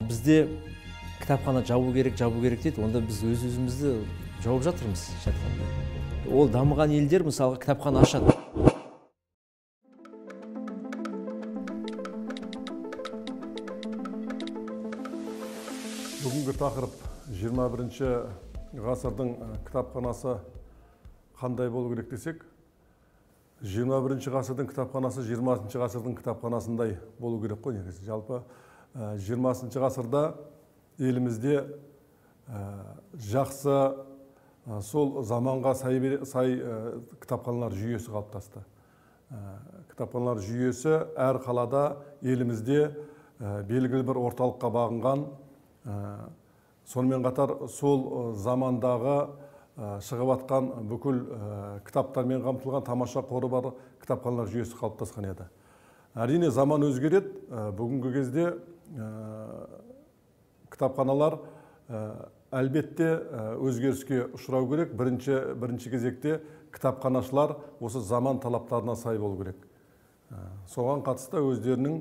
Бізде кітапхана жабу керек дейді, онда біз өз-өзімізді жауып жатырмыз. Ол дамыған елдер мысалға кітапхана ашады. Бүгінгі тақырып 21-ші ғасырдың кітапханасы қандай болу керек десек, 21-ші ғасырдың кітапханасы 20-ші ғасырдың кітапханасындай болу керек қой негізі. Жалпы 20-ші ғасырда елімізде жақсы сол заманға сай кітапханалар жүйесі қалыптасты. Кітапханалар жүйесі әр қалада елімізде белгілі бір орталыққа бағынған, сонымен қатар сол замандағы шығып атқан бүкіл кітаптармен қамтылған тамаша қоры бар кітапханалар жүйесі қалыптасқан еді. Әрине заман өзгереді. Бүгінгі кезде кітапханалар әлбетте өзгеріске ұшырау керек. Бірінші кезекте кітапханашылар осы заман талаптарына сай болу керек. Соған қатысты өздерінің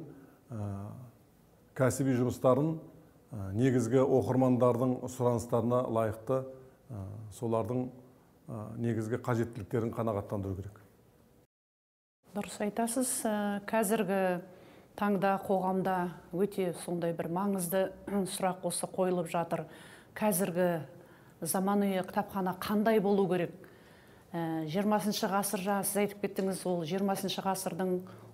кәсіби жұмыстарын негізгі оқырмандардың сұраныстарына лайықты солардың негізгі қажеттіліктерін қанағаттандыру керек. Дұрыс айтасыз. Қазіргі таңда қоғамда өте сондай бір маңызды сұрақ осы қойылып жатыр. Қазіргі заманауи кітапхана қандай болу керек? 20-ші ғасырда сіз айтып кеттіңіз, ол 20-ші ғасырдың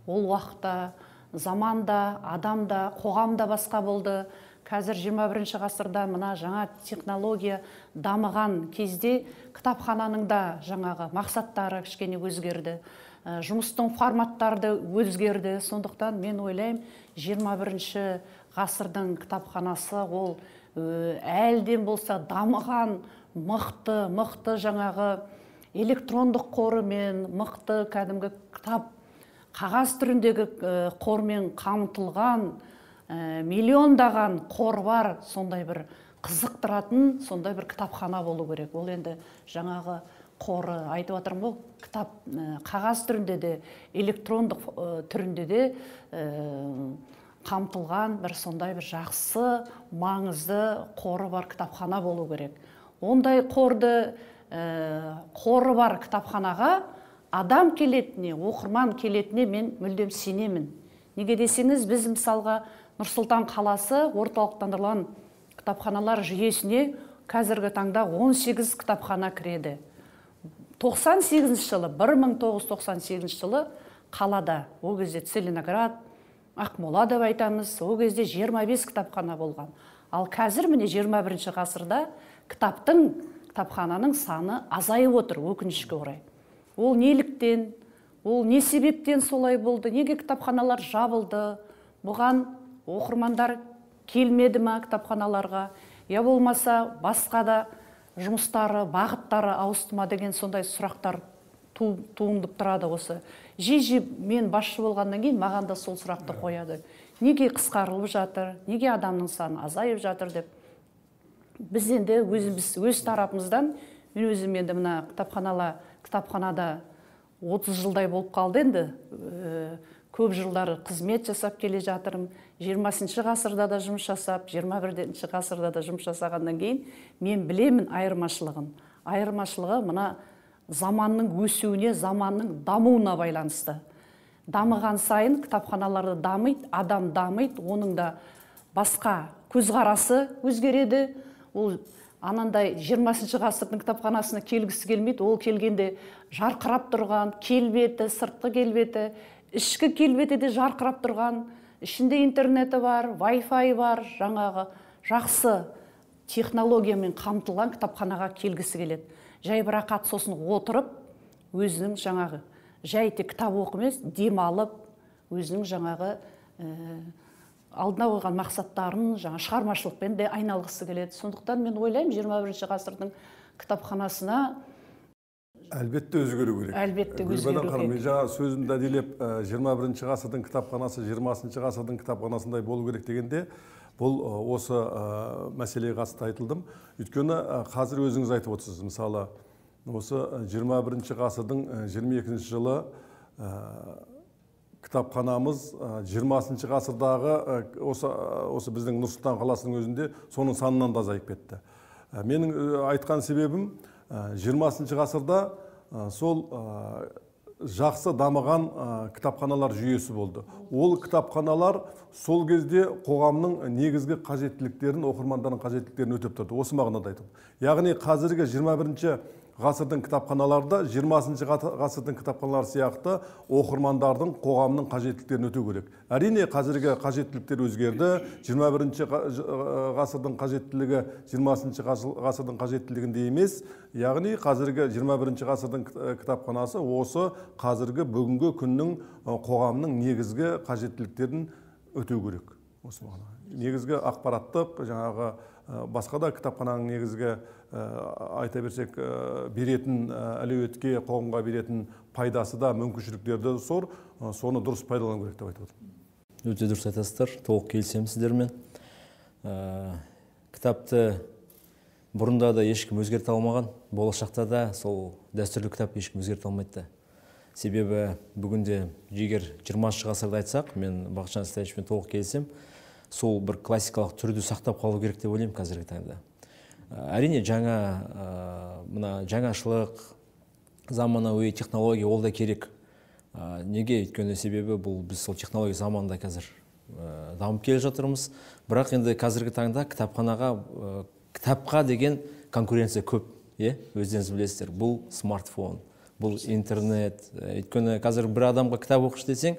ол уақытта заманда, адамда, қоғамда басқа болды. Қазір 21-ші ғасырда мына жаңа технология дамыған кезде кітапхананың да жаңағы мақсаттары кішкене өзгерді. Жұмыстың форматтары өзгерді. Сондықтан мен ойлаймын, 21-ші ғасырдың кітапханасы ол әлден болса дамыған, мықты жаңағы электрондық қорымен, мықты кәдімгі кітап, қағаз түріндегі қормен қамтылған, миллиондаған қор бар, сондай бір қызықтыратын, сондай бір кітапхана болу керек. Ол енді жаңағы қоры айтып отырмын ғой, кітап қағаз түрінде де, электрондық түрінде де қамтылған бір сондай бір жақсы, маңызды қоры бар кітапхана болу керек. Ондай қоры бар кітапханаға адам келетіне, оқырман келетіне мен мүлдем сенемін. Неге десеңіз, біз мысалға Нұр-Сұлтан қаласы орталықтандырылған кітапханалар жүйесіне қазіргі таңда 18 кітапхана кіреді. 1998 жылы қалада, ол кезде Целиноград, Ақмола деп айтамыз, ол кезде 25 кітапхана болған. Ал қазір міне 21-ші ғасырда кітапхананың саны азайып отыр, өкінішке орай. Ол неліктен, ол не себептен солай болды, неге кітапханалар жабылды, бұған оқырмандар келмеді ма кітапханаларға, я болмаса басқа да жұмыстары, бағыттары ауысты ма деген сондай сұрақтар туындып тұрады осы. Жиі мен басшы болғаннан кейін маған да сол сұрақты қояды. Неге қысқарылып жатыр, неге адамның саны азайып жатыр деп. Біз енді өз тарапымыздан, мен өзім енді мына кітапханада 30 жылдай болып қалды енді. Көп жылдары қызмет жасап келе жатырмын. 20-ші ғасырда да жұмыс жасап, 21-ші ғасырда да жұмыс жасағаннан кейін мен білемін айырмашылығын. Айырмашылығы мына заманның өсуіне, заманның дамуына байланысты. Дамыған сайын кітапханаларды дамиды, адам дамиды, оның да басқа көзқарасы өзгереді. Ол анандай 20-ші ғасырдың кітапханасына келгісі келмейді. Ол келгенде жарқырап тұрған, келбеті, сыртқы келбеті, ішкі келбеті де жарқырап тұрған, ішінде интернеті бар, Wi-Fi бар, жаңағы жақсы технологиямен қамтылған кітапханаға келгісі келеді. Жай бірақ сосын отырып, өзінің жаңағы жай тек кітап оқымас, демалып, өзінің жаңағы алдына қойған мақсаттарын, жаңа шығармашылықпен де айналғысы келеді. Сондықтан мен ойлаймын, 21-ші ғасырдың кітапханасына әлбетте өзгеру керек. Әлбетте өзгеру керек. Мен жаңа сөзімді дәлелеп, 21-ші ғасырдың кітапханасы 20-ші ғасырдың кітапханасындай болу керек дегенде, бұл осы мәселеге қатысты айтылдым. Өйткені қазір өзіңіз айтып отырсыз. Мысалы, осы 21-ші ғасырдың 22-ші жылы кітапханамыз 20 ғасырдағы осы біздің Нұр-Сұлтан қаласының өзінде соның санынан да азайып кетті. Менің айтқан себебім 20 ғасырда сол жақсы дамыған кітапханалар жүйесі болды. Ол кітапханалар сол кезде қоғамның негізгі қажеттіліктерін, оқырмандардың қажеттіліктерін өтеп тұрды. Осы мағынада айтып. Яғни қазіргі 21 ғасырдың кітапханаларда 20 ғасырдың кітапханалары сияқты оқырмандардың, қоғамның қажеттіліктерін өтеу керек. Әрине қазіргі қажеттіліктер өзгерді. 21 ғасырдың қажеттілігі 20 ғасырдың қажеттілігінде емес. Яғни қазіргі 21 ғасырдың кітапханасы осы қазіргі бүгінгі күннің қоғамның негізгі қажеттіліктерін өтеу керек. Осы мағына. Негізгі ақпараттық, жаңағы басқа да кітапхананың негізгі айта берсек беретін әлеуетке, қоғамға беретін пайдасы да, мүмкіншіліктерді соны дұрыс пайдалану керек деп айтып отырмын. Өте дұрыс айтасыздар, толық келісемін сіздермен. Кітапты бұрында да ешкім өзгерте алмаған, болашақта да сол дәстүрлі кітап ешкім өзгерте алмайды. Себебі бүгінде егер 20 ғасырда айтсақ, мен Бақытжан Стаевичпен толық келісем, сол бір классикалық түрді сақтап қалу керек деп ойлаймын қазіргі таңда. Әрине жаңашылық, заманауи технология ол да керек. Неге? Өйткені себебі бұл біз сол технология заманында қазір дамып келе жатырмыз. Бірақ енді қазіргі таңда кітапқа деген конкуренция көп. Өздеріңіз білесіздер, бұл смартфон, бұл интернет. Өйткені қазір бір адамға кітап оқыш десең,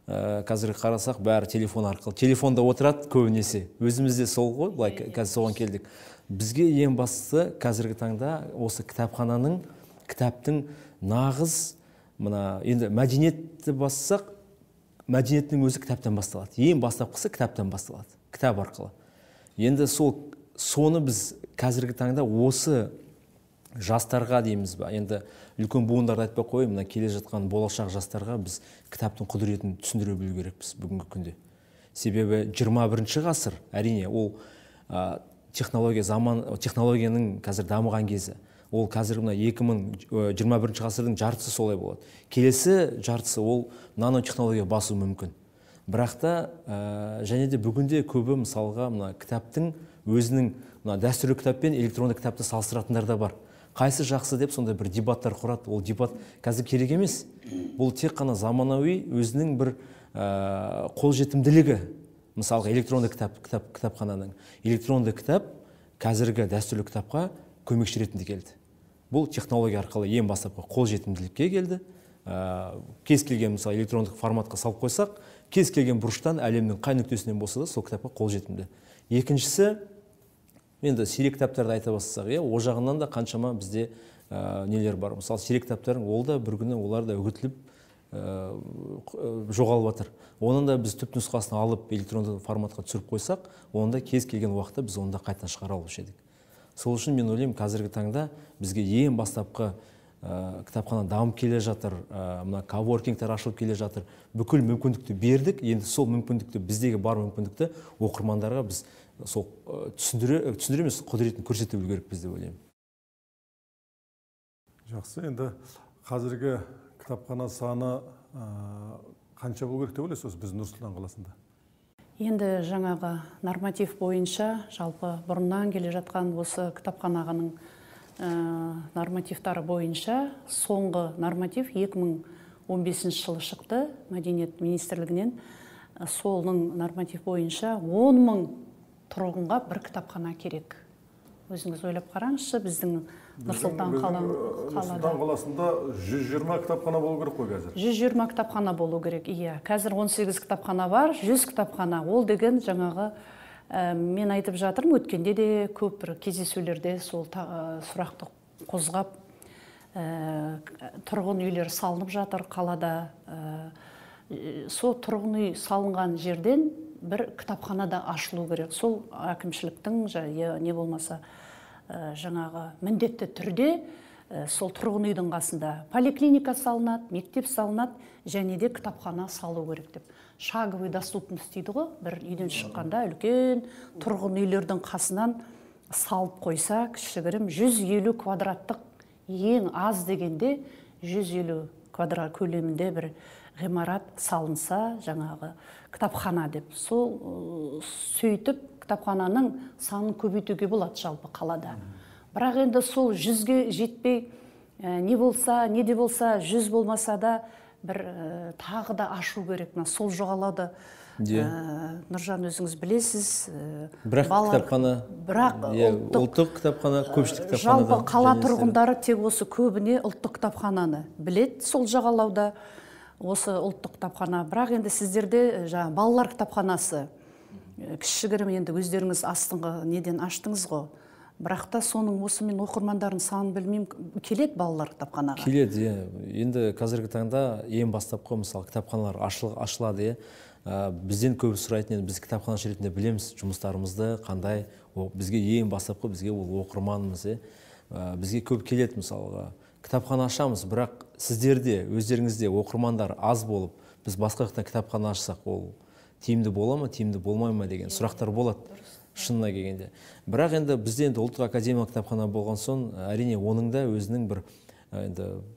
қазір қарасақ бәрі телефон арқылы. Телефонда отырады көбінесе. Өзімізде сол ғой, былай қазір соған келдік. Бізге ең бастысы қазіргі таңда осы кітаптың нағыз, енді мәдениетті бассақ, мәдениеттің өзі кітаптан басталады. Ең бастапқысы кітаптан басталады, кітап арқылы. Енді соны біз қазіргі таңда осы жастарға дейміз ба, енді үлкен буындарды айтпай қойып, келе жатқан болашақ жастарға біз кітаптың құдіретін түсіндіре білу керекпіз бүгінгі күнде. Себебі 21 ғасыр, әрине, ол технологияның қазір дамыған кезі. Ол қазір 2021 ғасырдың жартысы солай болады. Келесі жартысы ол нанотехнология басу мүмкін. Бірақ та және де бүгінде көбі мысалға кітаптың өзінің дәстүрлі кітап пен электронды кітапты салыстыратындар да бар. Қайсы жақсы деп сондай бір дебаттар құрады. Ол дебат қазір керек емес. Бұл тек қана заманауи өзінің бір қолжетімділігі. Мысалға электронды кітапхананың. Электронды кітап қазіргі дәстүрлі кітапқа көмекші ретінде келді. Бұл технология арқылы ең бастапқы қолжетімділікке келді. Кез келген мысалы электрондық форматқа салып қойсақ, кез келген бұрыштан әлемнің қай нүктесінен болса да сол кітапқа қолжетімді. Екіншісі, енді сирек кітаптарды айта бастасақ, о жағынан да қаншама бізде нелер бар. Мысалы сирек кітаптардың ол да бір күні олар да үгітіліп жоғалып жатыр. Оның да біз түп нұсқасын алып электронды форматқа түсіріп қойсақ, онда кез келген уақытта біз онда қайтадан шығара алушы едік. Сол үшін мен ойлаймын, қазіргі таңда бізге ең бастапқы кітапхана дамып келе жатыр, коворкингтер ашылып келе жатыр. Бүкіл мүмкіндікті бердік, енді сол мүмкіндікті, біздегі бар мүмкіндікті оқырмандарға біз сол түсіндіреміз, құдіретін көрсете білу керекпіз деп ойлаймын. Жақсы, енді қазіргі кітапхана саны қанша болу керек деп ойлайсыз біз Нұр-Сұлтан қаласында? Енді жаңағы норматив бойынша, жалпы бұрыннан келе жатқан осы кітапхананың нормативтары бойынша соңғы норматив 2015 жылы шықты Мәдениет министрлігінен. Солның норматив бойынша 10 000 тұрғынға бір кітапхана керек. Өзіңіз ойлап қараңызшы, біздің Нұр-Сұлтан қаласында 120 кітапхана болу керек қой қазір. 120 кітапхана болу керек, иә. Қазір 18 кітапхана бар, 100 кітапхана. Ол деген жаңағы мен айтып жатырмын, өткенде де көп бір кездесулерде сол сұрақты қозғап, тұрғын үйлер салынып жатыр қалада. Сол тұрғын үй салынған жерден бір кітапхана да ашылу керек. Сол әкімшіліктің не болмаса жаңағы міндетті түрде сол тұрғын үйдің қасында поликлиника салынады, мектеп салынады, және де кітапхана салу керек деп. Шаговый доступность дейді ғой, бір үйден шыққанда үлкен тұрғын үйлердің қасынан салып қойса, кішігірім 150 квадраттық, ең аз дегенде 150 квадрат көлемінде бір ғимарат салынса, жаңағы кітапхана деп, сол сөйтіп кітапхананың санын көбейтуге болады жалпы қалада. Бірақ енді сол 100-ге жетпей, не де болса 100 болмаса да бір тағы да ашу керек. Сол жоғалауды Нұржан өзіңіз білесіз. Бірақ кітапхана, ұлттық кітапхана, көпшілік кітапханада. Жалпы қала тұрғындары тек осы көбіне ұлттық кітапхананы білет, сол жағалауда осы ұлттық кітапхана. Бірақ енді сіздерде балалар кітапханасы, кішігірім енді өздеріңіз астыңғы неден аштыңыз ғой. Бірақ та соның осымен оқырмандарын санын білмеймін, келет балалар кітапханаға? Келеді, енді қазіргі таңда ең бастапқы мысалы кітапханалар ашылады. Бізден көбі сұрайтын, біз кітапханашы ретінде білеміз жұмыстарымызды қандай, бізге ең бастапқы бізге ол оқырманымыз. Бізге көп келеді мысалға. Кітапхана ашамыз, бірақ сіздерде, өздеріңізде оқырмандар аз болып, біз басқа кітапхана ашсақ, ол тиімді бола ма, тиімді болмай ма деген сұрақтар болады. Шынына келгенде. Бірақ енді бізде енді ұлттық академиялық кітапхана болған соң, әрине оның да өзінің бір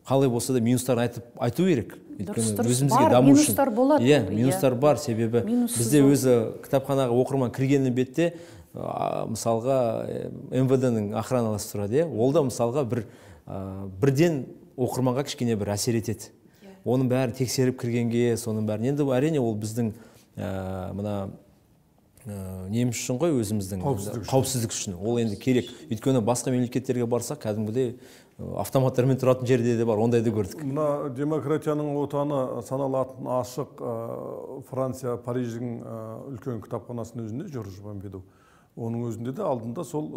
қалай болса да минустарын айту керек. Бар, минустар болады. Минустар бар, себебі бізде өзі кітапханаға оқырман кіргеннің бетте, мысалға МВД-ның охраналасы тұрады. Ол да мысалға бірден оқырманға кішкене бір әсер етеді. Оның бәрін тексеріп кіргенге, соның бәрін. Енді әрине ол біздің мына неміз үшін ғой, өзіміздің қауіпсіздік үшін. Ол енді керек. Өйткені басқа мемлекеттерге барсақ, кәдімгідей автоматтармен тұратын жерде де бар, ондайды көрдік. Мына демократияның отаны саналатын ашық Франция, Париждің үлкен кітапханасының өзінде Жорж Помпиду. Оның өзінде де алдында сол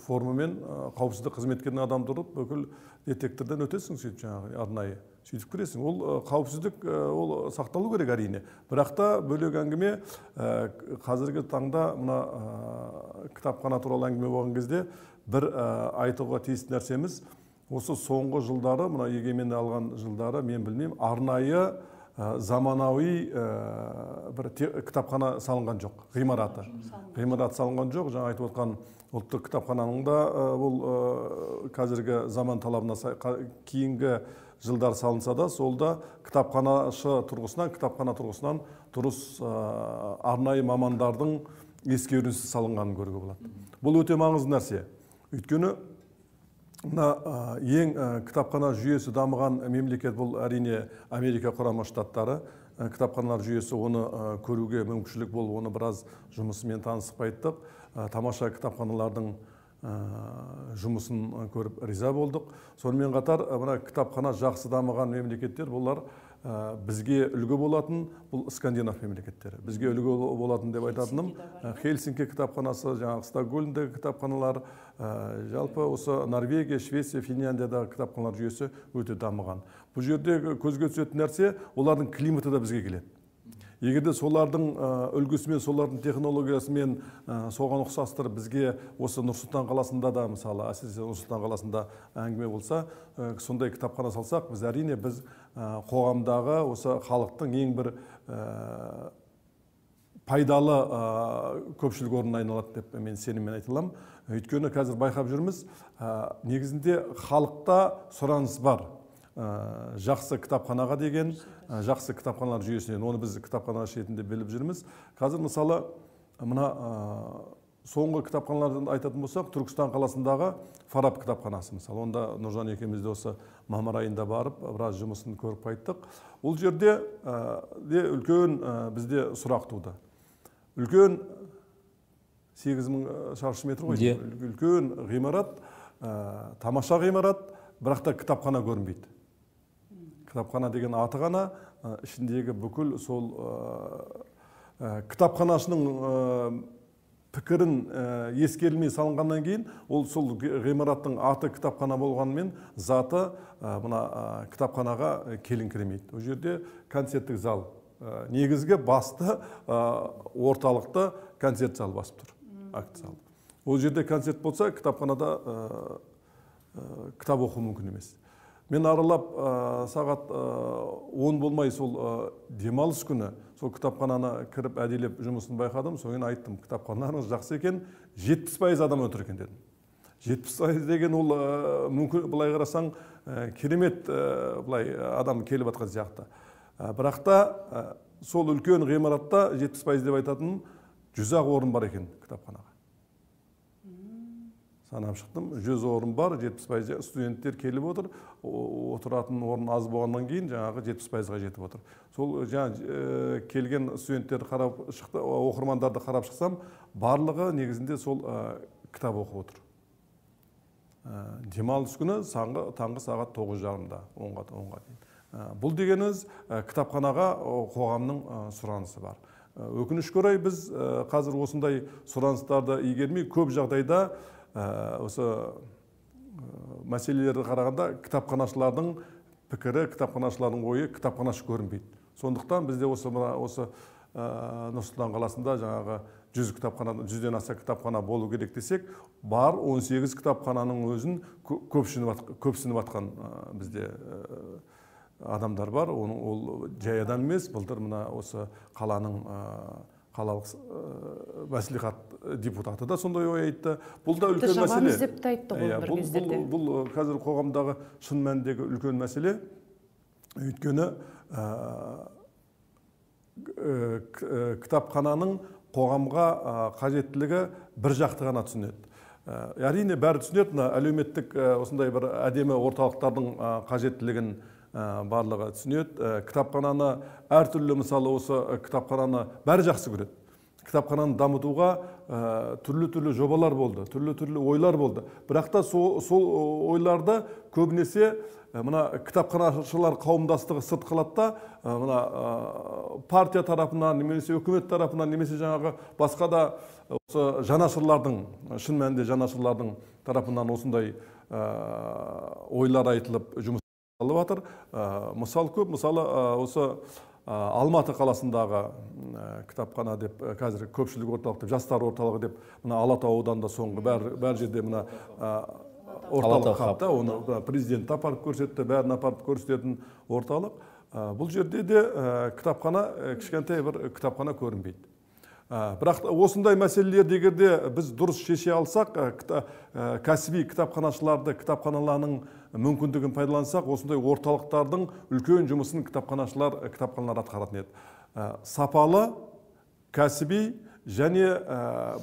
формамен қауіпсіздік қызметкерінің адам тұрып, бүкіл детектордан өтесің, сөйтіп жаңағы арнайы сөйтіп кіресің. Ол қауіпсіздік ол сақталу керек әрине. Бірақ та бөлек әңгіме қазіргі таңда мына кітапхана туралы әңгіме болған кезде бір айтуға тиісті нәрсеміз, осы соңғы жылдары, мына егемен алған жылдары, мен білмеймін, арнайы заманауи бір кітапхана салынған жоқ, ғимараты. Ғимарат салынған жоқ, жаңа айтып отқан ұлттық кітапхананың да бұл қазіргі заман талабына кейінгі жылдар салынса да, сол да кітапханашы тұрғысынан, кітапхана тұрғысынан дұрыс арнайы мамандардың ескерусіз салынғанын көруге болады. Бұл өте маңызды нәрсе. Өйткені ең кітапхана жүйесі дамыған мемлекет бұл әрине Америка Құрама Штаттары. Кітапханалар жүйесі оны көруге мүмкіншілік болып, оны біраз жұмысымен танысып қайттық. Тамаша кітапханалардың жұмысын көріп риза болдық. Сонымен қатар кітапхана жақсы дамыған мемлекеттер бұлар бізге үлгі болатын, бұл скандинав мемлекеттері. Бізге үлгі болатын деп айтатыным, Хельсинки кітапханасы, жаңағы Стокгольмдегі кітапханалар, жалпы осы Норвегия, Швеция, Финляндиядағы кітапханалар жүйесі өте дамыған. Бұл жерде көзге түсетін нәрсе, олардың климаты да бізге келеді. Егерде солардың үлгісімен, солардың технологиясымен соған ұқсастырып бізге осы Нұр-Сұлтан қаласында да, мысалы, әсіресе Нұр-Сұлтан қаласында әңгіме болса, сондай кітапхана салсақ, біз әрине біз қоғамдағы осы халықтың ең бір пайдалы көпшілік орнына айналады деп мен сеніммен айта аламын. Өйткені қазір байқап жүрміз, негізінде халықта сұраныс бар. Жақсы кітапханаға деген, жақсы кітапханалар жүйесінен, оны біз кітапхана шетінде біліп жүрміз. Қазір мысалы, мына соңғы кітапханалардан айтатын болсақ, Түркістан қаласындағы Фараб кітапханасы, мысалы, онда Нұржан екеумізде осы мамыр айында барып, біраз жұмысын көріп қайттық. Ол жерде үлкен бізде сұрақ туды. Үлкен 8000 шаршы метр ғой, үлкен ғимарат, тамаша ғимарат, бірақ та кітапхана көрінбейді. Кітапхана деген аты ғана, ішіндегі бүкіл сол кітапханашының пікірін ескерілмей салынғаннан кейін, ол сол ғимараттың аты кітапхана болғанымен, заты мына кітапханаға келіңкіремейді. Ол жерде концерттік зал, негізгі басты орталықты концерт зал басып тұр, акт зал. Ол жерде концерт болса, кітапханада кітап оқу мүмкін емес. Мен аралап сағат 10 болмай сол демалыс күні сол кітапхананы кіріп әдейлеп жұмысын байқадым. Соңын айттым, кітапханаларыңыз жақсы екен, 70% адам отыр екен дедім. 70% деген ол мүмкін былай қарасаң керемет былай адам келіп жатқан сияқты. Бірақ та сол үлкен ғимаратта 70% деп айтатын 100-ақ орын бар екен кітапханаға. Санап шықтым, 100 орын бар, 70% студенттер келіп отыр, отыратын орын аз болғаннан кейін жаңағы 70%-ға жетіп отыр. Сол келген студенттерді қарап шықты, оқырмандарды қарап шықсам, барлығы негізінде сол кітап оқып отыр. Демалыс күні таңғы сағат 9:30-да 10-ға дейін. Бұл дегеніңіз кітапханаға қоғамның сұранысы бар. Өкінішке орай біз қазір осындай сұраныстарды игермей, көп жағдайда осы мәселелерді қарағанда кітапханашылардың пікірі, кітапханашылардың ойы кітапханашы көрінбейді. Сондықтан бізде осы Нұр-Сұлтан қаласында жаңағы 100-ден аса кітапхана болу керек десек, бар 18 кітапхананың өзін көпсініп атқан бізде адамдар бар. Ол жай адам емес, былтыр мына осы қаланың қалалық мәслихат депутаты да сондай ой айтты. Бұл да үлкен мәселе. Бұл қазір қоғамдағы шын мәніндегі үлкен мәселе. Өйткені кітапхананың қоғамға қажеттілігі бір жақты ғана түсінеді. Әрине бәрі түсінеді, әлеуметтік осындай бір әдемі орталықтардың қажеттілігін барлығы түсінеді. Кітапхананы әртүрлі, мысалы осы кітапхананы бәрі жақсы көреді. Кітапхананы дамытуға түрлі жобалар болды, түрлі ойлар болды. Бірақ та сол ойларды көбінесе мына кітапханашылар қауымдастығы сырт қалатта, мына партия тарапынан, немесе үкімет тарапынан, немесе жаңағы басқа да осы жанашырлардың, шын мәнінде жанашырлардың тарапынан осындай ойлар айтылып жұмыс алып жатыр. Мысал көп, мысалы осы Алматы қаласындағы кітапхана деп, қазір көпшілік орталық деп, жастар орталығы деп, мына Алатау ауданында соңғы бәр жерде мына орталық қапта, оны президент апарып көрсетті, бәрін апарып көрсететін орталық. Бұл жерде де кітапхана, кішкентай бір кітапхана көрінбейді. Бірақ осындай мәселелерді егерде біз дұрыс шеше алсақ, кәсіби кітапханашыларды, кітапханаларының мүмкіндігін пайдалансақ, осындай орталықтардың үлкен жұмысын кітапханалар атқаратын еді. Сапалы, кәсіби және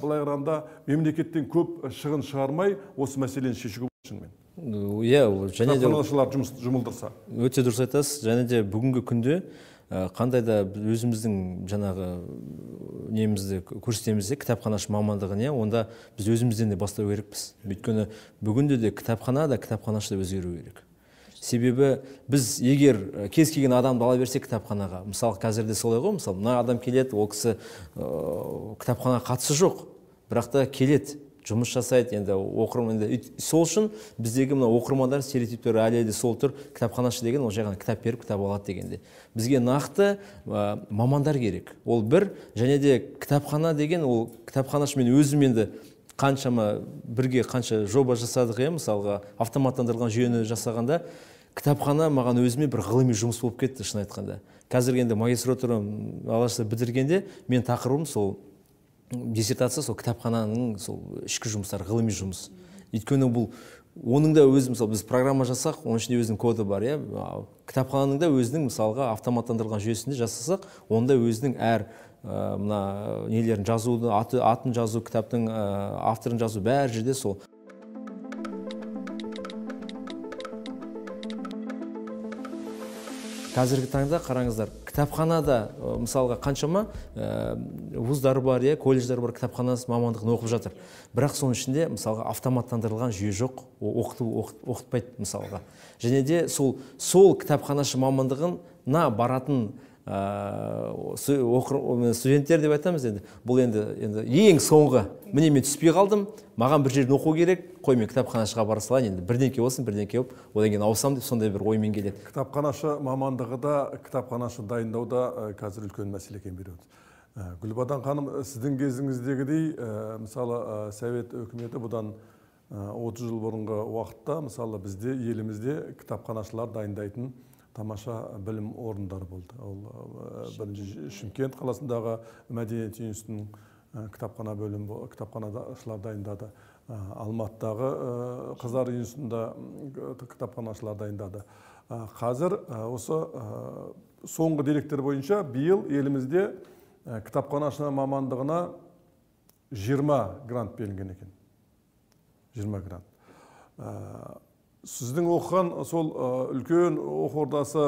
былай қарағанда мемлекеттен көп шығын шығармай осы мәселені шешуге болады. Кітапханашылар жұмылдырса. Өте дұрыс айтасыз. Және де бүгінгі күнде қандай да өзіміздің жаңағы немізді көрсетемізде кітапханашы мамандығын, онда біз өзімізден де бастау керекпіз. Өйткені бүгінде де кітапхана да кітапханашы да өзгеру керек. Себебі біз егер кез келген адамды ала берсек кітапханаға, мысалы қазірде солай ғой, мысалы мына адам келеді, ол кісі кітапханаға қатысы жоқ, бірақ та келеді, жұмыс жасайды, енді оқырман. Сол үшін біздегі мына оқырмандар стереотиптері әлі де сол тұр. Кітапханашы деген ол жай ғана кітап беріп, кітап алады дегенде. Бізге нақты мамандар керек. Ол бір, және де кітапхана деген ол кітапханашы, мен өзім енді қаншама бірге қанша жоба жасадық, мысалға автоматтандырылған жүйені жасағанда, кітапхана маған өзіме бір ғылыми жұмыс болып кетті, шын айтқанда. Қазір енді магистратурам алғашқы бітіргенде мен тақырыбым сол диссертация сол кітапхананың сол ішкі жұмыстары, ғылыми жұмыс. Өйткені бұл оның да өзі, мысалы біз программа жасақ, оның ішінде өзінің коды бар, кітапхананың да өзінің мысалға автоматтандырылған жүйесінде жасасақ, онда өзінің әр мына нелерін жазуды, атын жазу, кітаптың авторын жазу, бәр жерде сол. Қазіргі таңда қараңыздар, кітапханада мысалға қаншама вуздар бар, колледждар бар, кітапханасы мамандығын оқып жатыр. Бірақ соның ішінде мысалға автоматтандырылған жүйе жоқ, оқытпайды мысалға. Және де сол кітапханашы мамандығына баратын студенттер деп айтамыз енді. Бұл енді ең соңғы, міне мен түспей қалдым, маған бір жерден оқу керек, қой мен кітапханашыға бара салайын, енді бірдеңке болсын, бірдеңке болып, одан кейін ауысам деп сондай бір оймен келеді. Кітапханашы мамандығы да, кітапханашы дайындауда қазір үлкен мәселе екен береді. Гүлбадан ханым, сіздің кезіңіздегідей, мысалы Совет өкіметі бұдан 30 жыл бұрынғы уақытта, мысалы бізде елімізде кітапханашылар дайындайтын тамаша білім орындары болды. Ол бірінші Шымкент қаласындағы Мәдениет институтының кітапхана бөлімі, кітапханашылар дайындады. Алматыдағы Қыздар институтында кітапханашылар дайындады. Қазір осы соңғы деректер бойынша биыл елімізде кітапханашы мамандығына 20 грант берілген екен. 20 грант. Сіздің оқыған сол үлкен оқу ордасы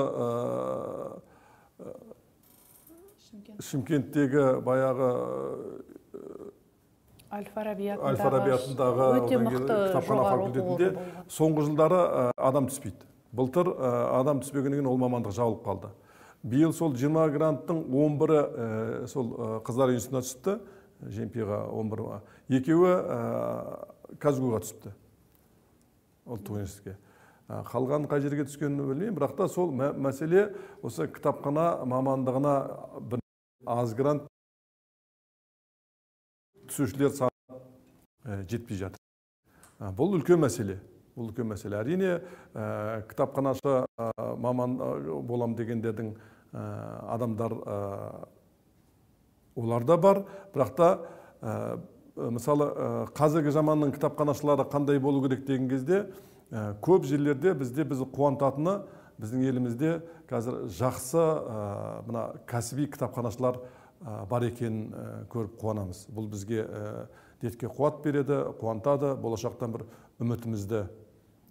Шымкенттегі баяғы Әл-Фараби атындағы кітапхана факультетінде соңғы жылдары адам түспейді. Былтыр адам түспегеннен кейін ол мамандық жабылып қалды. Биыл сол 20 гранттың 11-і сол қыздар институтына түсіпті, жемпиға 11-і. Екеуі Казгуға түсіпті, ұлттық университетке. Қалған қай жерге түскенін білмеймін, бірақ та сол мәселе осы кітапхана мамандығына аз грант түсушілер саны жетпей жатыр. Бұл үлкен мәселе. Бұл үлкен мәселе. Әрине, кітапханашы маман болам дегендердің адамдар оларда бар, бірақ та мысалы қазіргі заманның кітапханашылары қандай болу керек деген кезде көп жерлерде бізді қуантатыны біздің елімізде қазір жақсы мына кәсіби кітапханашылар бар екенін көріп қуанамыз. Бұл бізге детке қуат береді, қуантады, болашақтан бір үмітімізді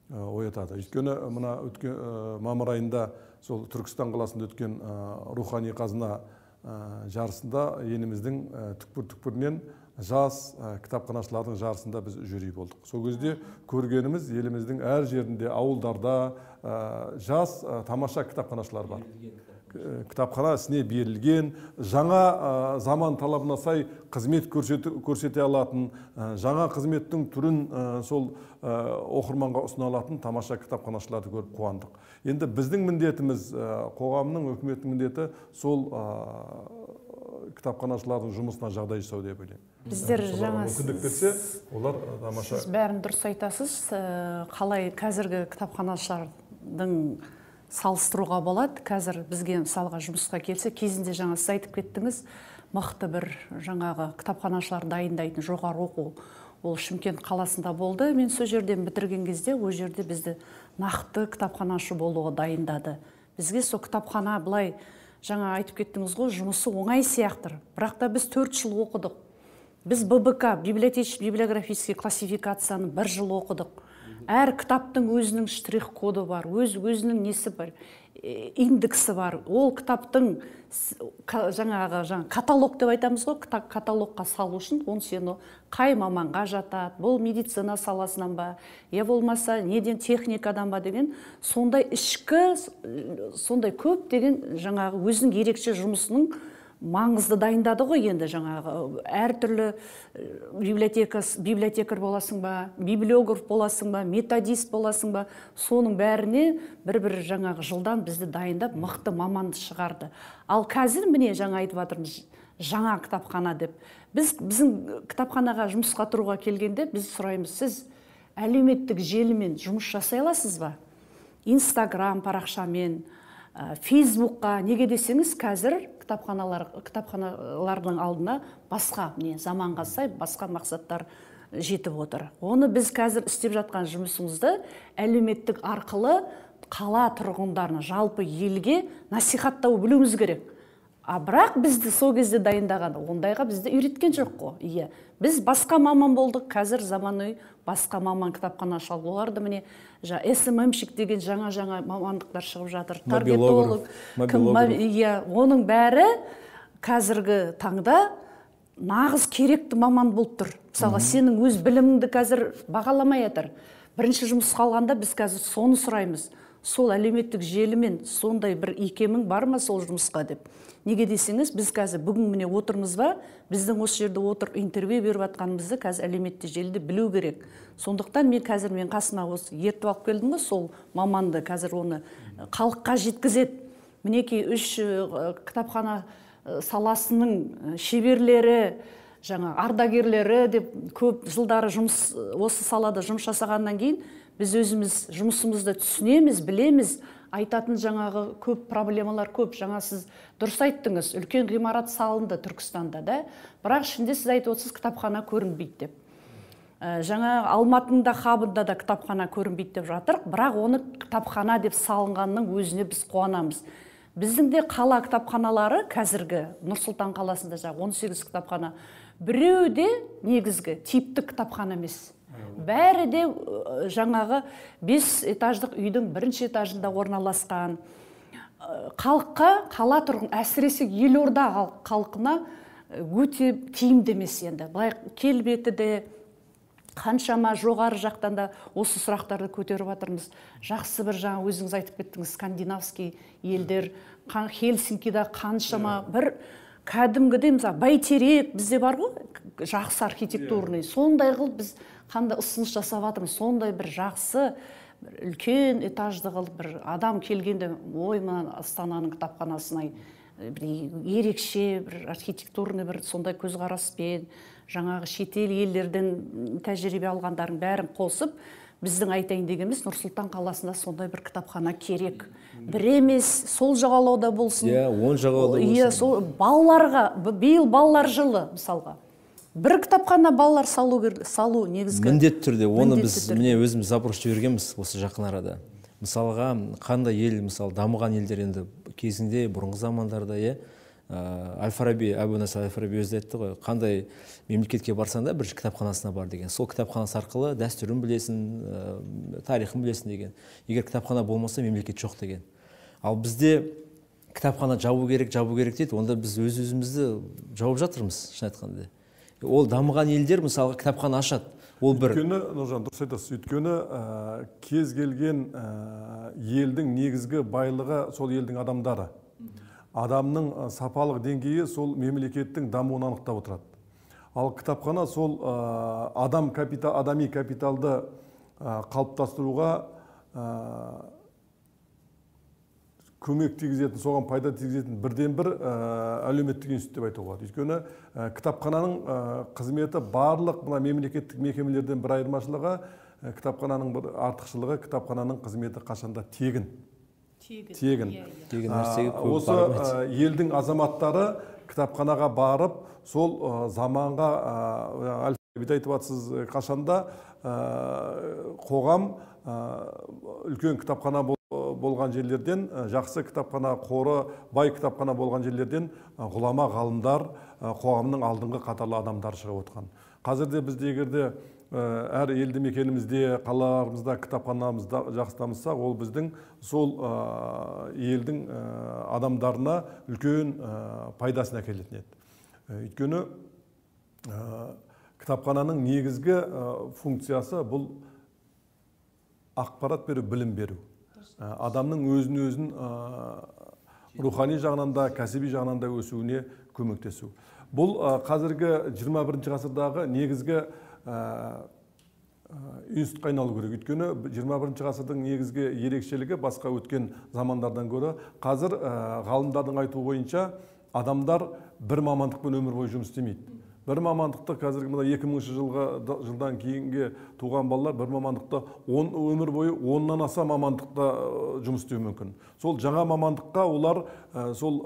оятады. Өйткені мына өткен мамыр айында сол Түркістан қаласында өткен рухани қазына жарысында еліміздің түкпір-түкпірінен жас кітапханашылардың жарысында біз жюри болдық. Сол кезде көргеніміз еліміздің әр жерінде, ауылдарда жас тамаша кітапханашылар бар. Кітапхана ісіне берілген, жаңа заман талабына сай қызмет көрсете алатын, жаңа қызметтің түрін сол оқырманға ұсына алатын тамаша кітапханашыларды көріп қуандық. Енді біздің міндетіміз, қоғамның, үкіметтің міндеті сол кітапханашылардың жұмысына жағдай жасау деп ойлаймын. Біздер жаңа мүмкіндік берсе, олар тамаша. Сіз бәрін дұрыс айтасыз. Қалай қазіргі кітапханашылардың салыстыруға болады. Қазір бізге мысалға жұмысқа келсе, кезінде жаңа сіз айтып кеттіңіз, мықты бір жаңағы кітапханашылар дайындайтын жоғары оқу ол Шымкент қаласында болды. Мен сол жерден бітірген кезде, ол жерде бізді нақты кітапханашы болуға дайындады. Бізге сол кітапхана былай жаңа айтып кеттіңіз ғой, жұмысы оңай сияқтыр. Бірақ та біз 4 жыл оқыдық. Біз ББК, библиографический классификацияны 1 жыл оқыдық. Әр кітаптың өзінің штрих-коды бар, өзінің несі бар, индексі бар. Ол кітаптың жаңағы каталог деп айтамыз ғой, каталогқа салу үшін, оны сені қай маманға жатады, бұл медицина саласынан ба, болмаса неден техникадан ба деген, сондай ішкі, сондай көп деген жаңағы өзінің ерекше жұмысының маңызды дайындады ғой. Енді жаңағы әртүрлі библиотекар боласың ба, библиограф боласың ба, методист боласың ба, соның бәріне бір жаңағы жылдан бізді дайындап мықты маманды шығарды. Ал қазір міне жаңа айтып жатырмыз, жаңа кітапхана деп. Біздің кітапханаға жұмысқа тұруға келгенде біз сұраймыз, сіз әлеуметтік желімен жұмыс жасай аласыз ба? Инстаграм парақшамен, Фейсбукқа, неге десеңіз, қазір кітапханалардың алдына басқа, заманға сай басқа мақсаттар жетіп отыр. Оны біз қазір істеп жатқан жұмысымызды әлеуметтік арқылы қала тұрғындарына, жалпы елге насихаттау білуіміз керек. Бірақ бізді сол кезде дайындаған, ондайға бізді үйреткен жоқ қой. Біз басқа маман болдық, қазір заманауи басқа маман кітапханашы ал. Оларды міне СММщик деген жаңа мамандықтар шығып жатыр. Таргетолог, оның бәрі қазіргі таңда нағыз керекті маман болып тұр. Мысалға, сенің өз біліміңді қазір бағаламай жатыр. Бірінші жұмыс қалғанда біз қазір соны сұраймыз. Сол әлеуметтік желімен сондай бір икемің бар ма сол жұмысқа деп. Неге десеңіз, біз қазір бүгін міне отырмыз ба, біздің осы жерде отырып интервью беріп жатқанымызды қазір әлеуметтік желіде білу керек. Сондықтан мен қасыма осы ертіп алып келдім ғой, сол маманды қазір оны халыққа жеткізеді. Мінекей 3 кітапхана саласының шеберлері, жаңа ардагерлері деп көп жылдары осы салада жұмыс жасағаннан кейін біз өзіміз жұмысымызды түсінеміз, білеміз, айтатын жаңағы көп проблемалар көп. Жаңа сіз дұрыс айттыңыз, үлкен ғимарат салынды Түркістанда да, бірақ ішінде сіз айтып отырсыз, кітапхана көрінбейді деп. Жаңа Алматының да хабында да кітапхана көрінбейді деп жатыр, бірақ оны кітапхана деп салынғанның өзіне біз қуанамыз. Біздің де қала кітапханалары қазіргі Нұр-Сұлтан қаласында 18 кітапхана, біреу де негізгі типтік кітапхана емес. Бәрі де жаңағы 5 этаждық үйдің бірінші этажында орналасқан. Халыққа, қала тұрғын, әсіресе Елорда халқына өте тиімді емес енді. Былай келбеті де қаншама жоғары жақтан да осы сұрақтарды көтеріп жатырмыз. Жақсы бір жаңа өзіңіз айтып кеттіңіз, скандинавский елдер, Хельсинкида қаншама бір кәдімгідей, мысалы Бәйтерек бізде бар ғой, жақсы архитектурный. Сондай қылып біз қандай ұсыныс жасап жатырмыз, сондай бір жақсы үлкен этажды қылып бір адам келгенде, ой, мына Астананың кітапханасына ерекше бір архитектурный бір сондай көзқараспен жаңағы шетел елдерден тәжірибе алғандардың бәрін қосып, біздің айтайын дегеніміз Нұр-Сұлтан қаласында сондай бір кітапхана керек. Бір емес, сол жағалауда болсын. Оң жағалауда болсын. Сол балаларға, биыл балалар жылы мысалға. Бір кітапхана балалар салу негізгі. Міндетті түрде, оны біз міне өзіміз запрос жібергенбіз осы жақын арада. Мысалға, қандай ел, мысалы, дамыған елдер енді кезінде бұрынғы замандарда, Әл-Фараби, Әбу-Насыр Әл-Фараби өзі айтты ғой, қандай мемлекетке барсаң да бір кітапханасына бар деген. Сол кітапханасы арқылы дәстүрін білесің, тарихын білесің деген. Егер кітапхана болмаса, мемлекет жоқ деген. Ал бізде кітапхана жабу керек дейді, онда біз өз-өзімізді жауып жатырмыз, шын айтқанда. Ол дамыған елдер мысалға кітапхана ашады. Ол бір. Өйткені, Нұржан, дұрыс айтасыз, өйткені кез келген елдің негізгі байлығы сол елдің адамдары. Адамның сапалық деңгейі сол мемлекеттің дамуын анықтап отырады. Ал кітапхана сол адами капиталды қалыптастыруға көмек тигізетін, соған пайда тигізетін бірден бір әлеуметтік институт деп айтуға болады. Өйткені кітапхананың қызметі барлық мемлекеттік мекемелерден бір айырмашылығы, кітапхананың бір артықшылығы, кітапхананың қызметі қашанда тегін. Осы елдің азаматтары кітапханаға барып, сол заманға Әл-Фараби айтып жатсыз, қашанда қоғам үлкен кітапхана болған жерлерден, жақсы кітапхана қоры, бай кітапхана болған жерлерден ғұлама ғалымдар, қоғамның алдыңғы қатарлы адамдар шығып отқан. Қазірде бізде егерде әр елді мекенімізде, қалаларымызда кітапханамызда жақсы дамысақ, ол біздің сол елдің адамдарына үлкен пайдасын әкелетін еді. Өйткені кітапхананың негізгі функциясы бұл ақпарат беру, білім беру. Адамның өзін рухани жағынан да, кәсіби жағынан да өсуіне көмектесу. Бұл қазіргі 21 ғасырдағы негізгі институтқа айналу керек. Өйткені 21 ғасырдың негізгі ерекшелігі басқа өткен замандардан гөрі қазір ғалымдардың айтуы бойынша адамдар бір мамандықпен өмір бойы жұмыс істемейді. Бір мамандықты қазіргі 2000 жылдан кейінге туған балалар бір мамандықты өмір бойы 10-нан аса мамандықта жұмыс істеу мүмкін. Сол жаңа мамандыққа олар сол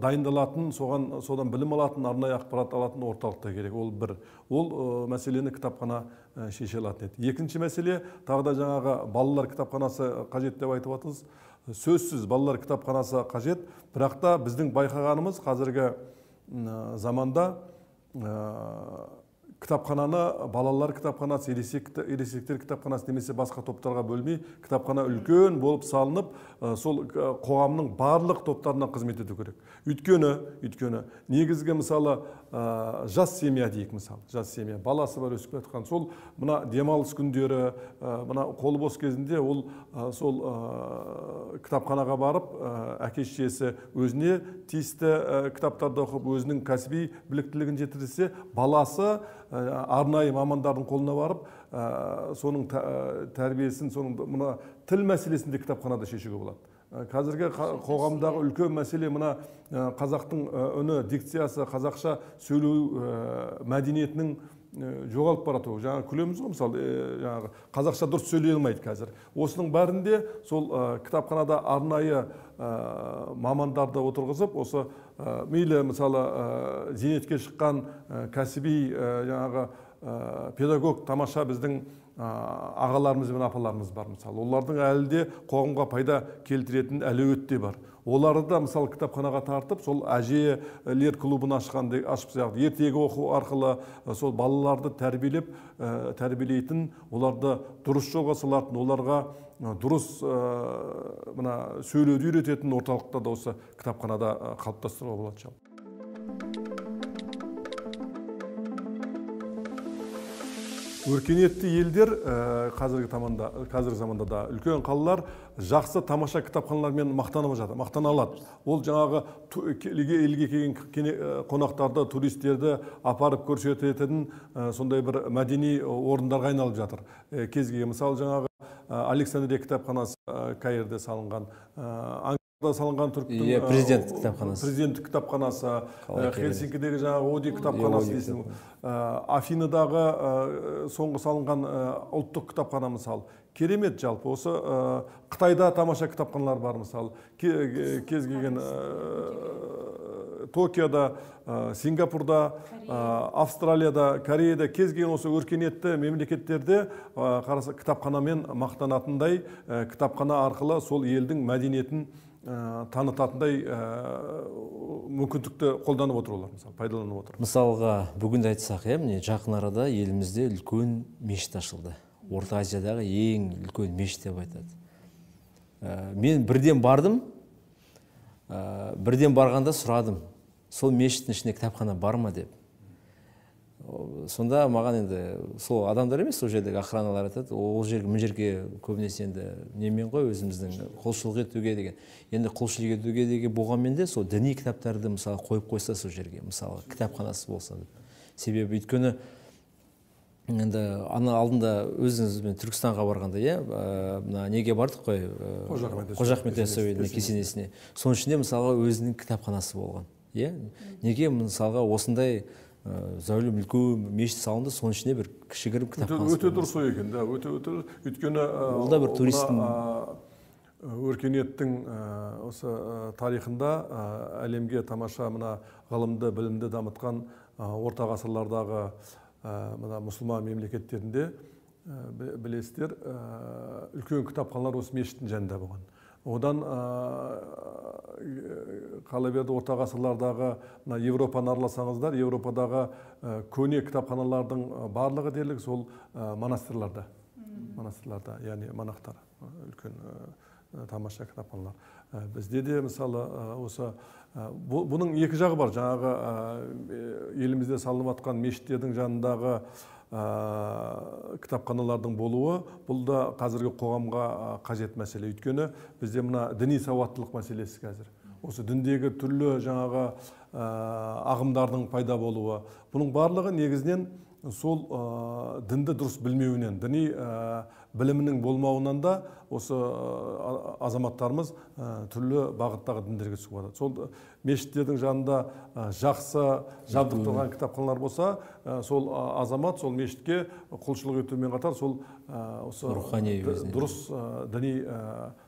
дайындалатын, содан білім алатын, арнайы ақпарат алатын орталықта керек. Ол бір. Ол мәселені кітапхана шеше алатын еді. Екінші мәселе, тағы да жаңағы балалар кітапханасы қажет деп айтып жатырсыз. Сөзсіз балалар кітапханасы қажет, бірақ та біздің байқағанымыз қазіргі заманда кітапхананы балалар кітапханасы, ересектер кітапханасы немесе басқа топтарға бөлмей, кітапхана үлкен болып салынып, сол қоғамның барлық топтарына қызмет ету керек. Өйткені негізгі мысалы жас семья дейік, мысалы, жас семья, баласы бар өсіп жатқан, сол мына демалыс күндері, мына қолы бос кезінде ол сол кітапханаға барып, әке-шешесі өзіне тиісті кітаптарды оқып, өзінің кәсіби біліктілігін жеткізсе, баласы арнайы мамандардың қолына барып, соның тәрбиесін, соның мына тіл мәселесінде кітапханада шешуге болады. Қазіргі қоғамдағы үлкен мәселе мына қазақтың үні, дикциясы, қазақша сөйлеу мәдениетінің жоғалып барату. Жаңа күлеміз ғой, мысалы, қазақша дұрыс сөйлей алмайды қазір. Осының бәрінде сол кітапханада арнайы мамандарды отырғызып, осы мейлі мысалы зейнетке шыққан кәсіби жаңағы педагог тамаша біздің ағаларымыз бен апаларымыз бар мысалы. Олардың әлі де қоғамға пайда келтіретін әлеует те бар. Оларды да мысалы кітапханаға тартып, сол әжелер клубын ашып сияқты ертегі оқу арқылы сол балаларды тәрбиелейтін, оларды дұрыс жолға салатын, оларға дұрыс мына сөйлеуді үйрететін орталықта да осы кітапханада қалыптастыруға болады жалпы. Өркениетті елдер қазіргі заманда да үлкен қалалар жақсы тамаша кітапханалармен мақтана алады. Ол жаңағы елге келген қонақтарды, туристерді апарып көрсететін сондай бір мәдени орындарға айналып жатыр. Кез келген мысалы жаңағы Александрия кітапханасы Каирде салынған, Анкарада салынған түріктің президент кітапханасы, Хельсинкидегі жаңағы Оди кітапханасы дейсің. Афинадағы соңғы салынған ұлттық кітапхана мысалы. Керемет жалпы. Осы Қытайда тамаша кітапханалар бар мысалы. Кез келген Токиода, Сингапурда, Австралияда, Кореяда кез келген осы өркениетті мемлекеттерде кітапханамен мақтанатындай, кітапхана арқылы сол елдің мәдениетін танытатындай мүмкіндікті қолданып отыр олар, мысалы, пайдаланып отыр. Мысалға, бүгін айтсақ, міне жақын арада елімізде үлкен мешіт ашылды. Орта Азиядағы ең үлкен мешіт деп айтады. Мен бірден бардым, бірден барғанда сұрадым, сол мешіттің ішінде кітапхана бар ма деп. Сонда маған енді сол адамдар емес, сол жердегі охраналар айтады, ол жерге көбінесе енді немен ғой, өзіміздің құлшылық етуге деген. Енді құлшылық етуге деген болғанмен де сол діни кітаптарды мысалы қойып қойса сол жерге, мысалы кітапханасы болса. Себебі өйткені енді алдында өзіңізбен Түркістанға барғанда, неге бардық қой, Қожа Ахмет Яссауидің кесенесіне. Соның ішінде мысалға өзінің кітапханасы болған. Неге мысалға осындай зәулім үлкен мешіт салынды, соның ішінде бір кішігірім кітапханасы. Өте дұрыс ой екен, өте өйткені ол да бір туристің өркениеттің осы тарихында әлемге тамаша мына ғылымды, білімді дамытқан орта ғасырлардағы мына мұсылман мемлекеттерінде білесіздер, үлкен кітапханалар осы мешіттің жанында болған. Одан қала берді орта ғасырлардағы Европаны араласаңыздар, Европадағы көне кітапханалардың барлығы дерлік сол монастырларда, яғни монахтар, үлкен тамаша кітапханалар. Бізде де мысалы осы бұның екі жағы бар. Жаңағы елімізде салынып жатқан мешіттердің жанындағы кітапханалардың болуы, бұл да қазіргі қоғамға қажет мәселе. Өйткені бізде мына діни сауаттылық мәселесі қазір. Осы діндегі түрлі жаңағы ағымдардың пайда болуы. Бұның барлығы негізінен сол дінді дұрыс білмеуінен, діни білімінің болмауынан да осы азаматтарымыз түрлі бағыттағы діндерге түсіп жатады. Сол мешіттердің жанында жақсы жабдықталған кітапханалар болса, сол азамат сол мешітке құлшылық етумен қатар сол рухани дұрыс діни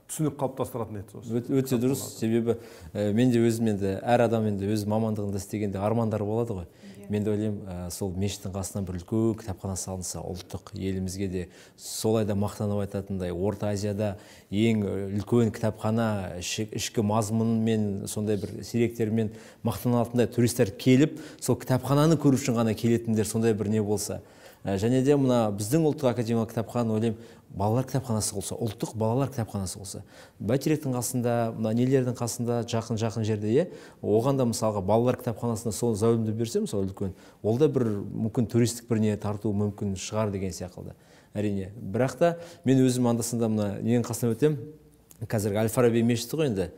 түсінік қалыптастыратын еді. Өте дұрыс, себебі мен де өзім енді әр адам енді өз мамандығында істегенде армандар болады ғой. Мен де ойлаймын, сол мешіттің қасынан бір үлкен кітапхана салынса, ұлттық елімізге де солайда мақтанып айтатындай, Орта Азияда ең үлкен кітапхана, ішкі мазмұнымен, сондай бір сиректермен мақтанатындай туристер келіп, сол кітапхананы көру үшін ғана келетіндер сондай бір не болса. Және де мына біздің ұлттық академиялық кітапхана ойлаймын, балалар кітапханасы болса, ұлттық балалар кітапханасы болса, бәйтеректің қасында, мына нелердің қасында, жақын жерде, оған да мысалға балалар кітапханасына сол зәулімді берсе, мысалы үлкен, ол да бір мүмкін туристік біріне тарту мүмкін шығар деген сияқты. Әрине. Бірақ та мен өзім андасында мына ненің қасына өтем, қазіргі Әл-Фараби мешіті ғой енді.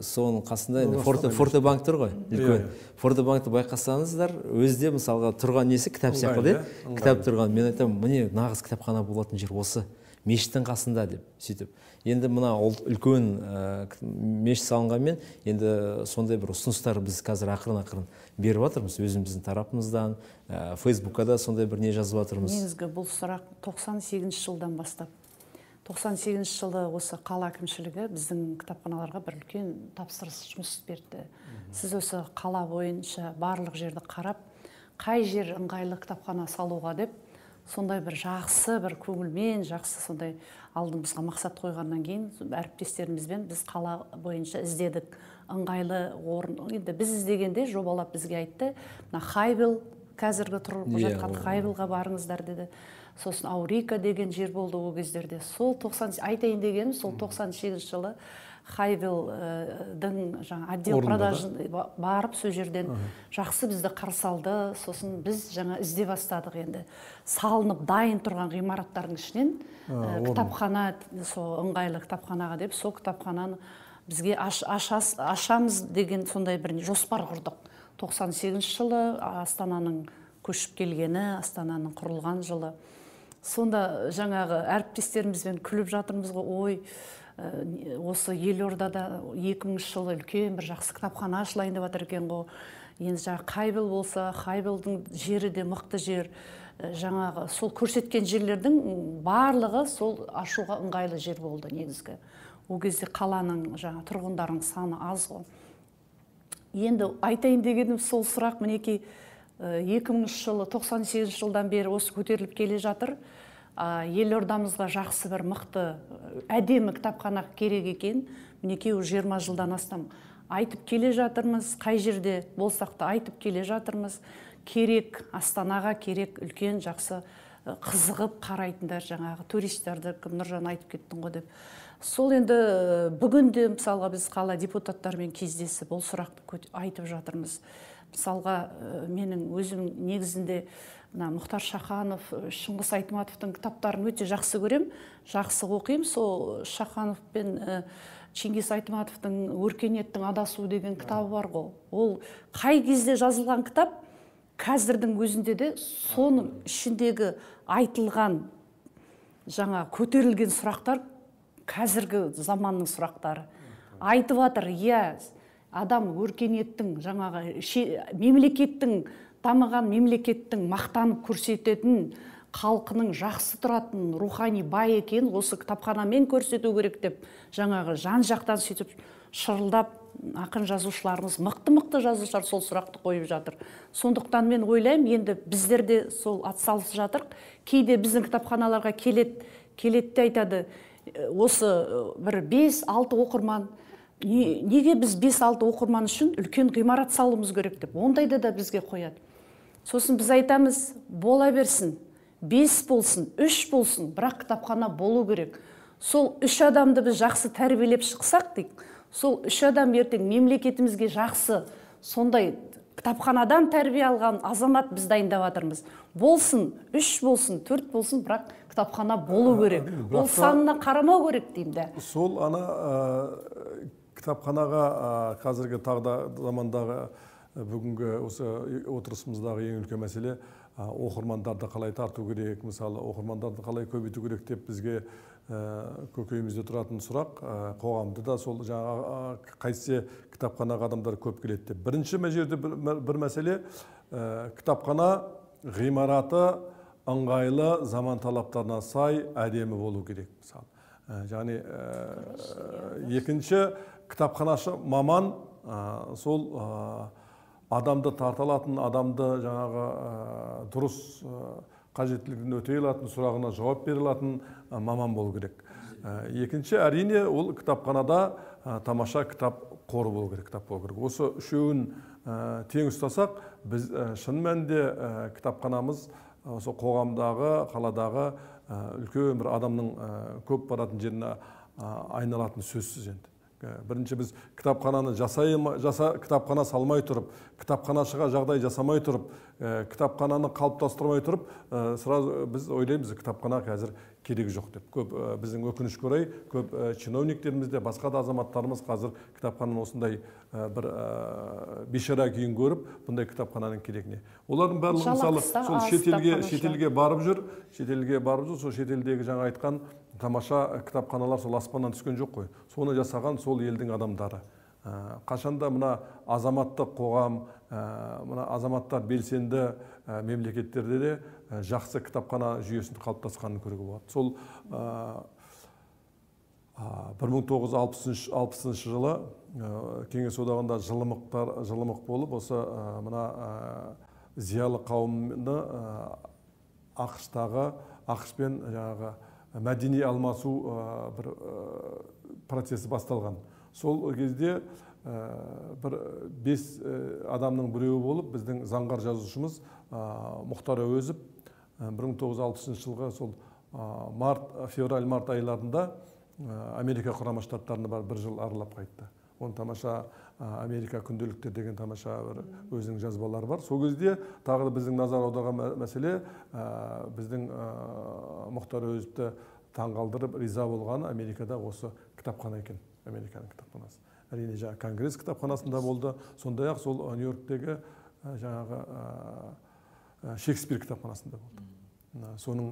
Соның қасында Фортебанк тұр ғой, үлкен. Фортебанкты байқасаңыздар, өзде мысалға тұрған несі кітап сияқты, кітап тұрған. Мен айтамын, міне нағыз кітапхана болатын жер осы, мешіттің қасында деп сөйтіп. Енді мына үлкен мешіт салынғанмен, енді сондай бір ұсыныстар біз қазір ақырын беріп жатырмыз өзіміздің тарапымыздан, Фейсбукқа да сондай бір не жазып жатырмыз. Негізгі бұл сұрақ 98 жылдан бастап. 98 жылы осы қала әкімшілігі біздің кітапханаларға бір үлкен тапсырыс жұмыс берді. Сіз осы қала бойынша барлық жерді қарап, қай жер ыңғайлы кітапхана салуға деп сондай бір жақсы бір көңілмен жақсы сондай алдымызға мақсат қойғаннан кейін әріптестерімізбен біз қала бойынша іздедік ыңғайлы орын. Енді біз іздегенде жобалап бізге айтты, мына Хайвел қазіргі тұрып жатқан Хайвелға барыңыздар деді. Сосын Аурика деген жер болды ол кездерде. Сол айтайын дегенім сол 98 жылы Хайвелдің жаңа отдел продажын барып сол жерден жақсы бізді қарсы алды. Сосын біз жаңа ізде бастадық енді. Салынып дайын тұрған ғимараттардың ішінен кітапхана, сол ыңғайлы кітапханаға деп, сол кітапхананы бізге ашамыз деген сондай бір жоспар құрдық. 98 жылы Астананың көшіп келгені, Астананың құрылған жылы. Сонда жаңағы әріптестерімізбен күліп жатырмыз ғой, ой, осы Елордада 2000 жылы үлкен бір жақсы кітапхана ашылайын деп жатыр екен ғой. Енді жаңағы Хайвел болса, Хайвелдің жері де мықты жер. Жаңағы сол көрсеткен жерлердің барлығы сол ашуға ыңғайлы жер болды негізгі. Ол кезде қаланың жаңа тұрғындарының саны аз ғой. Енді айтайын дегенім сол сұрақ мінекей 2000 жылы 98 жылдан бері осы көтеріліп келе жатыр. Елордамызға жақсы бір мықты әдемі кітапхана керек екен. Мінекей 20 жылдан астам айтып келе жатырмыз. Қай жерде болсақ та айтып келе жатырмыз. Керек, Астанаға керек үлкен жақсы қызығып қарайтындар жаңағы туристерді, Нұржан айтып кеттің ғой деп. Сол енді бүгінде мысалға біз қала депутаттармен кездесіп бұл сұрақты айтып жатырмыз. Мысалға менің өзім негізінде Мұхтар Шаханов, Шыңғыс Айтматовтың кітаптарын өте жақсы көрем, жақсы оқимын. Сол Шаханов пен Чингис Айтматовтың Өркениеттің адасуы деген кітабы бар ғой. Ол қай кезде жазылған кітап, қазірдің өзінде де соның ішіндегі айтылған жаңа көтерілген сұрақтар қазіргі заманның сұрақтары. Айтып жатыр, адам өркениеттің жаңағы мемлекеттің дамыған мемлекеттің мақтанып көрсететін, халқының жақсы тұратын, рухани бай екен, осы кітапханамен көрсету керек деп, жаңағы жан-жақтан сөйтіп шырылдап, ақын жазушыларымыз, мықты жазушылар сол сұрақты қойып жатыр. Сондықтан мен ойлаймын, енді біздер де сол атсалысып жатыр. Кейде біздің кітапханаларға келетті айтады, осы бір 5-6 оқырман, неге біз 5-6 оқырман үшін үлкен ғимарат салуымыз керек деп, ондайды да бізге қояды. Сосын біз айтамыз, бола берсін, 5 болсын, 3 болсын, бірақ кітапхана болу керек. Сол 3 адамды біз жақсы тәрбиелеп шықсақ дейік, сол 3 адам ертең мемлекетімізге жақсы, сондай кітапханадан тәрбие алған азамат біз дайындап жатырмыз. Болсын, 3 болсын, 4 болсын, бірақ кітапхана болу керек. Ол санына қарамау керек деймді. Сол кітапханаға қазіргі замандағы бүгінгі осы отырысымыздағы ең үлкен мәселе оқырмандарды қалай тарту керек, мысалы оқырмандарды қалай көбейту керек деп бізге көкейімізде тұратын сұрақ. Қоғамды да сол жаңа қайсы кітапханаға адамдар көп келеді деп. Бірінші жерде бір мәселе, кітапхана ғимараты ыңғайлы, заман талаптарына сай, әдемі болу керек. Яғни екінші, кітапханашы маман сол адамды тарталатын, адамды жаңағы дұрыс қажеттілігін өтей алатын, сұрағына жауап бере алатын маман болу керек. Екінші, әрине, ол кітапханада тамаша кітап қоры болу керек, кітап болу керек. Осы үшеуін тең ұстасақ, біз шын мәнінде кітапханамыз осы қоғамдағы, қаладағы үлкен бір адамның көп баратын жеріне айналатын сөзсіз енді. Бірінші біз кітапхананы кітапхана салмай тұрып, кітапханашыға жағдай жасамай тұрып, кітапхананы қалыптастырмай тұрып, сразу біз ойлаймыз, кітапхана қазір керек жоқ деп. Көп біздің өкінішке орай, көп чиновниктерімізде, басқа да азаматтарымыз қазір кітапхананың осындай бір бейшара күйін көріп, бұндай кітапхананың керегіне. Олардың барлығы мысалы сол шетелге барып жүр, сол шетелдегі жаңа айтқан тамаша кітапханалар сол аспаннан түскен жоқ қой. Соны жасаған сол елдің адамдары. Қашанда мына азаматтық қоғам, мына азаматтар белсенді мемлекеттерде де жақсы кітапхана жүйесін қалыптасқанын көруге болады. Сол 1960 жылы Кеңес одағында жылымық болып, осы мына зиялы қауымны ақш-тағы, ақш-пен жаңағы мәдени алмасу бір процесі басталған. Сол кезде бір 5 адамның біреуі болып, біздің заңғар жазушымыз Мұхтар Әуезов 1960 жылғы сол февраль-март айларында Америка құрама штаттарына бір жыл аралап қайтты. Оның тамаша Америка күнделіктер деген тамаша өзінің жазбалары бар. Сол кезде тағы да біздің назар аударған мәселе біздің Мұхтар Әуезовті таңғалдырып риза болғаны Америкада осы кітапхана екен, Американың кітапханасы. Әрине жаңағы Конгресс кітапханасында болды, сондай-ақ сол Нью-Йорктегі жаңағы Шекспир кітапханасында болды. Соның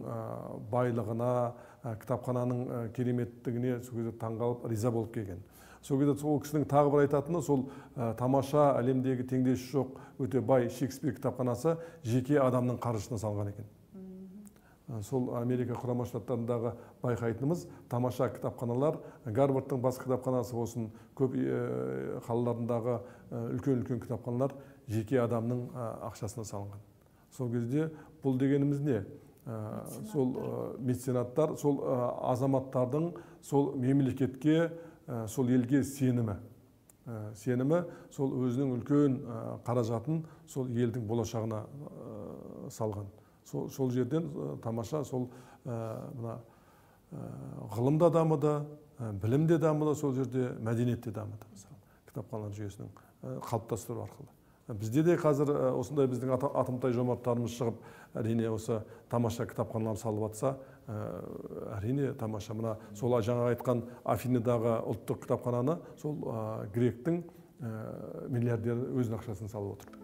байлығына, кітапхананың кереметтігіне сол кезде таңғалып риза болып келген. Сол кезде сол кісінің тағы бір айтатыны, сол тамаша әлемдегі теңдесі жоқ өте бай Шекспир кітапханасы жеке адамның қаржысына салған екен. Сол Америка құрама штаттарындағы байқайтынымыз тамаша кітапханалар, Гарвардтың бас кітапханасы болсын, көп қалаларындағы үлкен-үлкен кітапханалар жеке адамның ақшасына салынған. Сол кезде бұл дегеніміз не? Сол меценаттар, сол азаматтардың сол мемлекетке, сол елге сенімі, сол өзінің үлкен қаражатын сол елдің болашағына салған. Сол жерден тамаша сол ғылым да дамыды, білім де дамыды, сол жерде мәдениет те дамыды. Кітапханалар жүйесінің қалыптастыру арқылы. Бізде де қазір осындай біздің атымтай жомарттарымыз шығып, әрине осы тамаша кітапханалар салып атса, әрине тамаша. Мына сол жаңа айтқан Афиныдағы ұлттық кітапхананы сол гректің миллиардері өзінің ақшасын салып отыр.